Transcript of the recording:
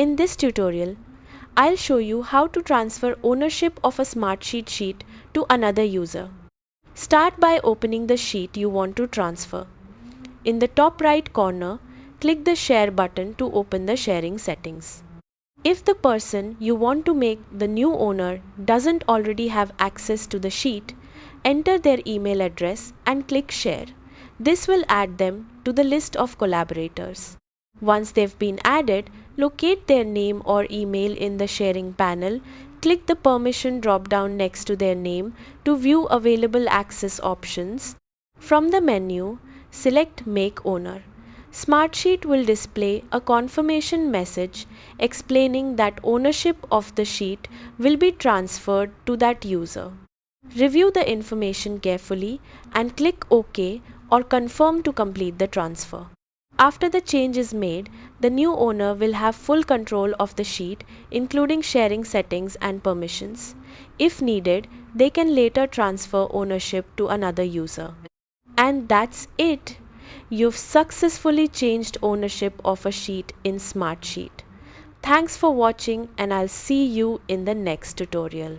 In this tutorial, I'll show you how to transfer ownership of a Smartsheet sheet to another user. Start by opening the sheet you want to transfer. In the top right corner, click the Share button to open the sharing settings. If the person you want to make the new owner doesn't already have access to the sheet, enter their email address and click Share. This will add them to the list of collaborators. Once they've been added, locate their name or email in the sharing panel. Click the permission drop-down next to their name to view available access options. From the menu, select Make Owner. Smartsheet will display a confirmation message explaining that ownership of the sheet will be transferred to that user. Review the information carefully and click OK or Confirm to complete the transfer. After the change is made, the new owner will have full control of the sheet, including sharing settings and permissions. If needed, they can later transfer ownership to another user. And that's it! You've successfully changed ownership of a sheet in Smartsheet. Thanks for watching, and I'll see you in the next tutorial.